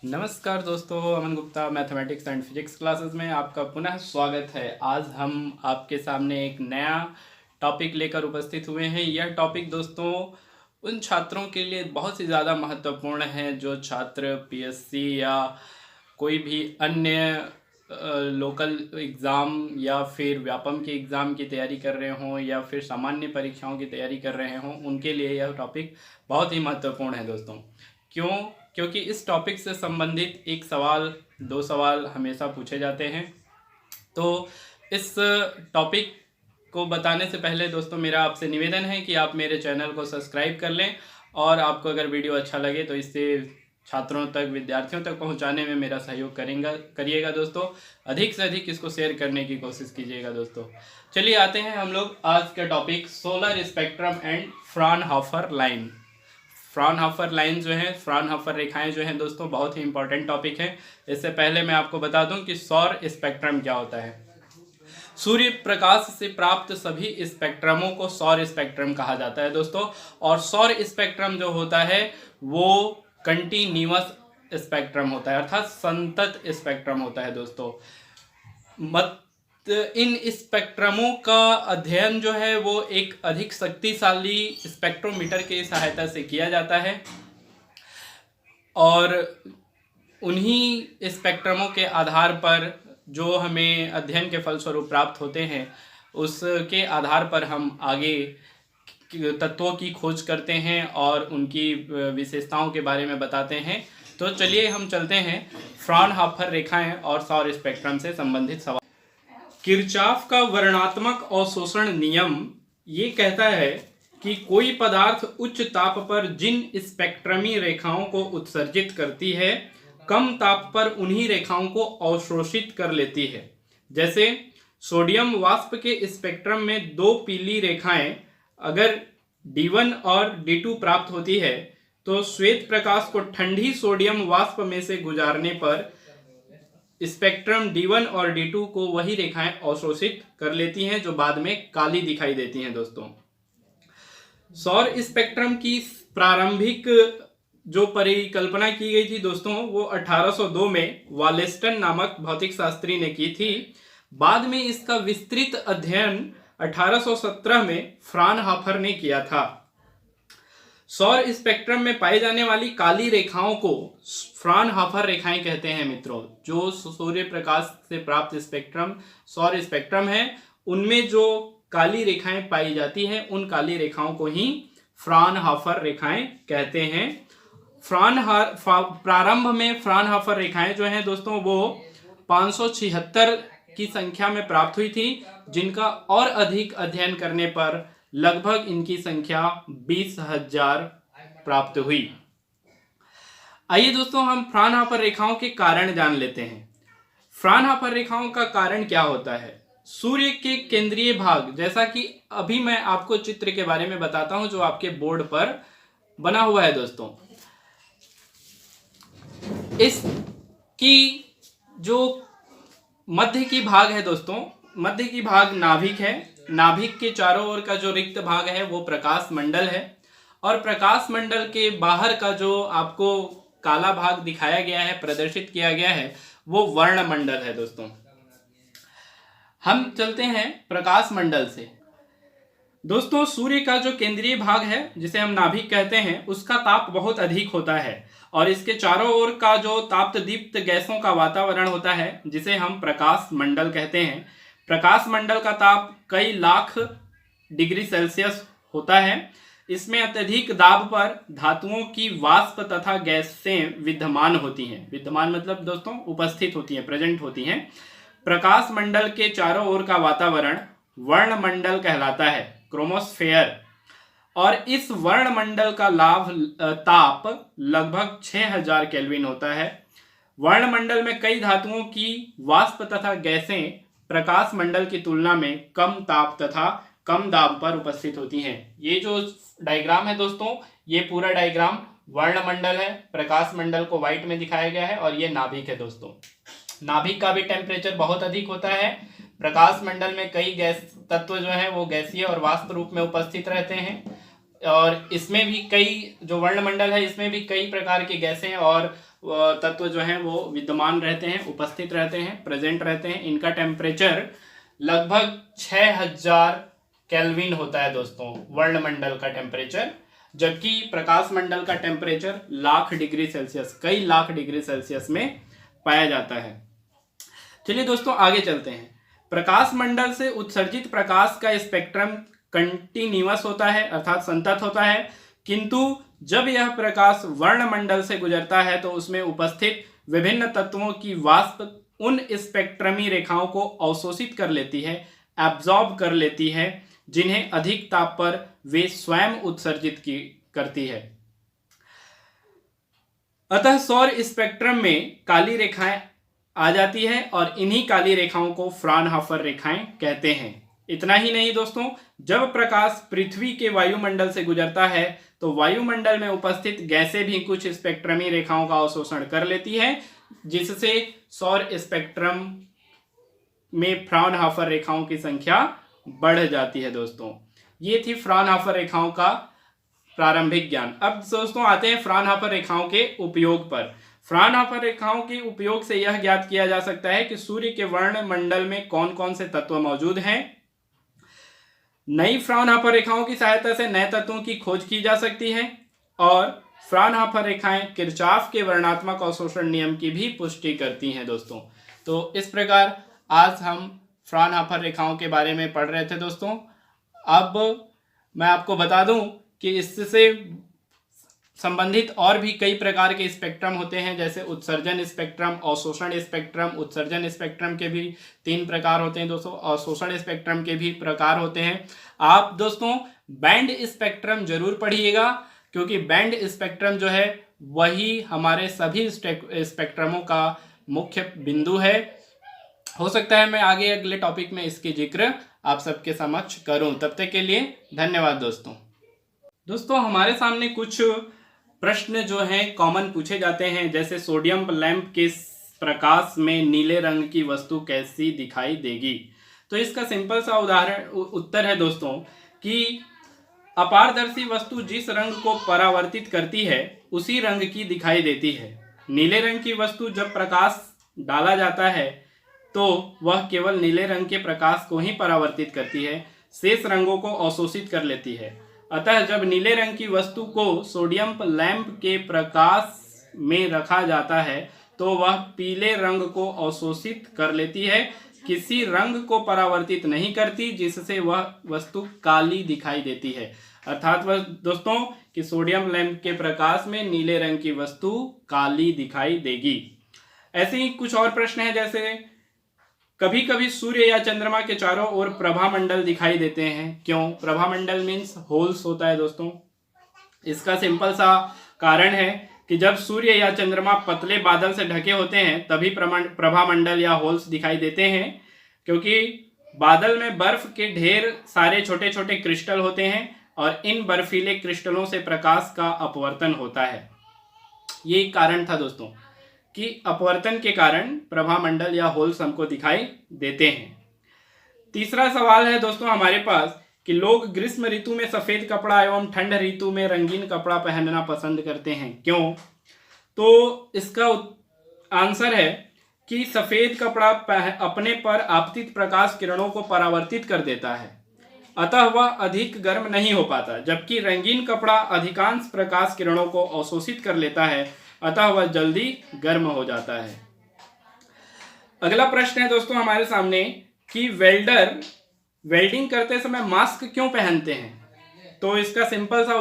नमस्कार दोस्तों, Aman Gupta mathematics and physics classes में आपका पुनः स्वागत है। आज हम आपके सामने एक नया टॉपिक लेकर उपस्थित हुए हैं। यह टॉपिक दोस्तों उन छात्रों के लिए बहुत ही ज़्यादा महत्वपूर्ण है जो छात्र पीएससी या कोई भी अन्य लोकल एग्ज़ाम या फिर व्यापम के एग्ज़ाम की तैयारी कर रहे हों या फिर सामान्य परीक्षाओं की तैयारी कर रहे हों, उनके लिए यह टॉपिक बहुत ही महत्वपूर्ण है दोस्तों। क्यों? क्योंकि इस टॉपिक से संबंधित एक सवाल, दो सवाल हमेशा पूछे जाते हैं। तो इस टॉपिक को बताने से पहले दोस्तों मेरा आपसे निवेदन है कि आप मेरे चैनल को सब्सक्राइब कर लें और आपको अगर वीडियो अच्छा लगे तो इससे छात्रों तक, विद्यार्थियों तक पहुंचाने में मेरा सहयोग करिएगा दोस्तों। अधिक से अधिक इसको शेयर करने की कोशिश कीजिएगा दोस्तों। चलिए आते हैं हम लोग आज का topic, solar spectrum and Fraunhofer line. Fraunhofer line जो है, फ्राउनहोफर रेखाएं जो हैं दोस्तों, बहुत ही इंपॉर्टेंट टॉपिक है। इससे पहले मैं आपको बता दूं कि सौर स्पेक्ट्रम क्या होता है। सूर्य प्रकाश से प्राप्त सभी स्पेक्ट्रमों को सौर स्पेक्ट्रम कहा जाता है दोस्तों। और सौर स्पेक्ट्रम जो होता है वो कंटिन्यूअस स्पेक्ट्रम होता है, अर्थात संतत स्पेक्ट्रम होता है दोस्तों। इन स्पेक्ट्रमों का अध्ययन जो है वो एक अधिक शक्तिशाली स्पेक्ट्रोमीटर की सहायता से किया जाता है और उन्हीं स्पेक्ट्रमों के आधार पर जो हमें अध्ययन के फलस्वरूप प्राप्त होते हैं उसके आधार पर हम आगे तत्वों की खोज करते हैं और उनकी विशेषताओं के बारे में बताते हैं। तो चलिए हम चलते हैं फ्राउनहोफर रेखाएं और सौर स्पेक्ट्रम से संबंधित सवाल। किरचॉफ का वर्णात्मक अवशोषण नियम ये कहता है कि कोई पदार्थ उच्च ताप पर जिन स्पेक्ट्रमी रेखाओं को उत्सर्जित करती है, कम ताप पर उन्हीं रेखाओं को अवशोषित कर लेती है। जैसे सोडियम वाष्प के स्पेक्ट्रम में दो पीली रेखाएं अगर D1 और D2 प्राप्त होती है तो श्वेत प्रकाश को ठंडी सोडियम वाष्प में से गुजारने पर स्पेक्ट्रम D1 और D2 को वही रेखाएं अवशोषित कर लेती हैं जो बाद में काली दिखाई देती हैं दोस्तों। सौर स्पेक्ट्रम की प्रारंभिक जो परिकल्पना की गई थी दोस्तों वो 1802 में वालेस्टन नामक भौतिक शास्त्री ने की थी। बाद में इसका विस्तृत अध्ययन 1817 में फ्राउनहोफर ने किया था। सौर स्पेक्ट्रम में पाई जाने वाली काली रेखाओं को फ्राउनहोफर रेखाएं कहते हैं मित्रों। जो सूर्य प्रकाश से प्राप्त स्पेक्ट्रम सौर स्पेक्ट्रम है उनमें जो काली रेखाएं पाई जाती हैं उन काली रेखाओं को ही फ्राउनहोफर रेखाएं कहते हैं। प्रारंभ में फ्राउनहोफर रेखाएं जो हैं दोस्तों वो 576 की संख्या में प्राप्त हुई थी, जिनका और अधिक अध्ययन करने पर लगभग इनकी संख्या 20,000 प्राप्त हुई। आइए दोस्तों हम फ्राउनहोफर रेखाओं के कारण जान लेते हैं। फ्राउनहोफर रेखाओं का कारण क्या होता है? सूर्य के केंद्रीय भाग, जैसा कि अभी मैं आपको चित्र के बारे में बताता हूं जो आपके बोर्ड पर बना हुआ है दोस्तों। इसकी जो मध्य की भाग है दोस्तों, मध्य की भाग नाभिक है। नाभिक के चारों ओर का जो रिक्त भाग है वो प्रकाश मंडल है और प्रकाश मंडल के बाहर का जो आपको काला भाग दिखाया गया है, प्रदर्शित किया गया है, वो वर्ण मंडल है दोस्तों। हम चलते हैं प्रकाश मंडल से। दोस्तों सूर्य का जो केंद्रीय भाग है जिसे हम नाभिक कहते हैं उसका ताप बहुत अधिक होता है और इसके चारों ओर का जो ताप्त दीप्त गैसों का वातावरण होता है जिसे हम प्रकाश मंडल कहते हैं। प्रकाश मंडल का ताप कई लाख डिग्री सेल्सियस होता है। इसमें अत्यधिक दाब पर धातुओं की वाष्प तथा गैसें विद्यमान होती हैं। विद्यमान मतलब दोस्तों उपस्थित होती हैं, प्रेजेंट होती हैं। प्रकाश मंडल के चारों ओर का वातावरण वर्णमंडल कहलाता है, क्रोमोस्फेयर। और इस वर्णमंडल का ताप लगभग 6000 केल्विन होता है। वर्णमंडल में कई धातुओं की वाष्प तथा गैसें प्रकाश मंडल की तुलना में कम ताप तथा कम दाब पर उपस्थित होती हैं। ये जो डायग्राम है दोस्तों, ये पूरा डायग्राम वर्णमंडल है। प्रकाश मंडल को व्हाइट में दिखाया गया है और ये नाभिक है दोस्तों। नाभिक का भी टेम्परेचर बहुत अधिक होता है। प्रकाश मंडल में कई गैस तत्व जो है वो गैसीय और वाष्प रूप में उपस्थित रहते हैं और इसमें भी कई जो वर्णमंडल है इसमें भी कई प्रकार की गैसें और तत्व जो हैं वो विद्यमान रहते हैं, उपस्थित रहते हैं, प्रेजेंट रहते हैं। इनका टेम्परेचर लगभग 6000 केल्विन होता है दोस्तों, वर्णमंडल का टेम्परेचर, जबकि प्रकाश मंडल का टेम्परेचर लाख डिग्री सेल्सियस, कई लाख डिग्री सेल्सियस में पाया जाता है। चलिए दोस्तों आगे चलते हैं। प्रकाश मंडल से उत्सर्जित प्रकाश का स्पेक्ट्रम कंटिन्यूअस होता है, अर्थात संतत होता है, किंतु जब यह प्रकाश वर्णमंडल से गुजरता है तो उसमें उपस्थित विभिन्न तत्वों की वाष्प उन स्पेक्ट्रमी रेखाओं को अवशोषित कर लेती है, एब्जॉर्ब कर लेती है, जिन्हें अधिक ताप पर वे स्वयं उत्सर्जित करती है। अतः सौर स्पेक्ट्रम में काली रेखाएं आ जाती है और इन्हीं काली रेखाओं को फ्राउनहोफर रेखाएं कहते हैं। इतना ही नहीं दोस्तों, जब प्रकाश पृथ्वी के वायुमंडल से गुजरता है तो वायुमंडल में उपस्थित गैसें भी कुछ स्पेक्ट्रमी रेखाओं का अवशोषण कर लेती है, जिससे सौर स्पेक्ट्रम में फ्राउनहोफर रेखाओं की संख्या बढ़ जाती है। दोस्तों ये थी फ्राउनहोफर रेखाओं का प्रारंभिक ज्ञान। अब दोस्तों आते हैं फ्राउनहोफर रेखाओं के उपयोग पर। फ्राउनहोफर रेखाओं के उपयोग से यह ज्ञात किया जा सकता है कि सूर्य के वर्णमंडल में कौन कौन से तत्व मौजूद हैं। नई फ्राउनहोफर रेखाओं की सहायता से नए तत्वों की खोज की जा सकती है और फ्राउनहोफर रेखाएं किरचॉफ के वर्णात्मक अवशोषण नियम की भी पुष्टि करती हैं। दोस्तों तो इस प्रकार आज हम फ्राउनहोफर रेखाओं के बारे में पढ़ रहे थे। दोस्तों अब मैं आपको बता दूं कि इससे संबंधित और भी कई प्रकार के स्पेक्ट्रम होते हैं, जैसे उत्सर्जन स्पेक्ट्रम, अवशोषण स्पेक्ट्रम। उत्सर्जन स्पेक्ट्रम के भी 3 प्रकार होते हैं दोस्तों, अवशोषण स्पेक्ट्रम के भी प्रकार होते हैं। आप दोस्तों बैंड स्पेक्ट्रम जरूर पढ़िएगा, क्योंकि बैंड स्पेक्ट्रम जो है वही हमारे सभी स्पेक्ट्रमों का मुख्य बिंदु है। हो सकता है मैं आगे अगले टॉपिक में इसके जिक्र आप सबके समक्ष करूं। तब तक के लिए धन्यवाद दोस्तों हमारे सामने कुछ प्रश्न जो हैं कॉमन पूछे जाते हैं, जैसे सोडियम लैंप के प्रकाश में नीले रंग की वस्तु कैसी दिखाई देगी। तो इसका सिंपल सा उत्तर है दोस्तों कि अपारदर्शी वस्तु जिस रंग को परावर्तित करती है उसी रंग की दिखाई देती है। नीले रंग की वस्तु जब प्रकाश डाला जाता है तो वह केवल नीले रंग के प्रकाश को ही परावर्तित करती है, शेष रंगों को अवशोषित कर लेती है। अतः जब नीले रंग की वस्तु को सोडियम लैंप के प्रकाश में रखा जाता है तो वह पीले रंग को अवशोषित कर लेती है, किसी रंग को परावर्तित नहीं करती, जिससे वह वस्तु काली दिखाई देती है। अर्थात वह दोस्तों कि सोडियम लैंप के प्रकाश में नीले रंग की वस्तु काली दिखाई देगी। ऐसे ही कुछ और प्रश्न हैं, जैसे कभी कभी सूर्य या चंद्रमा के चारों ओर प्रभामंडल दिखाई देते हैं, क्यों? प्रभामंडल मीन्स होल्स होता है दोस्तों। इसका सिंपल सा कारण है कि जब सूर्य या चंद्रमा पतले बादल से ढके होते हैं तभी प्रभामंडल या होल्स दिखाई देते हैं, क्योंकि बादल में बर्फ के ढेर सारे छोटे छोटे क्रिस्टल होते हैं और इन बर्फीले क्रिस्टलों से प्रकाश का अपवर्तन होता है। ये कारण था दोस्तों कि अपवर्तन के कारण प्रभामंडल या होल्स हमको दिखाई देते हैं। तीसरा सवाल है दोस्तों हमारे पास कि लोग ग्रीष्म ऋतु में सफेद कपड़ा एवं ठंड ऋतु में रंगीन कपड़ा पहनना पसंद करते हैं, क्यों? तो इसका आंसर है कि सफेद कपड़ा अपने पर आपतित प्रकाश किरणों को परावर्तित कर देता है, अतः वह अधिक गर्म नहीं हो पाता, जबकि रंगीन कपड़ा अधिकांश प्रकाश किरणों को अवशोषित कर लेता है, अतः वह जल्दी गर्म हो जाता है। अगला प्रश्न है दोस्तों हमारे सामने कि वेल्डर वेल्डिंग करते समय मास्क क्यों पहनते हैं। तो इसका सिंपल सा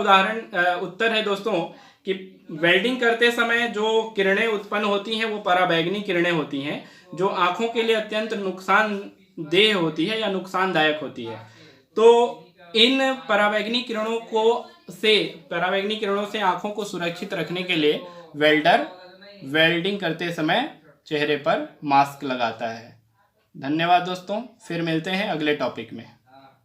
उत्तर है दोस्तों कि वेल्डिंग करते समय जो किरणें उत्पन्न होती हैं वो पराबैंगनी किरणें होती हैं, जो आंखों के लिए अत्यंत नुकसानदेह होती है या नुकसानदायक होती है। तो इन पराबैंगनी किरणों से आंखों को सुरक्षित रखने के लिए वेल्डर वेल्डिंग करते समय चेहरे पर मास्क लगाता है। धन्यवाद दोस्तों, फिर मिलते हैं अगले टॉपिक में।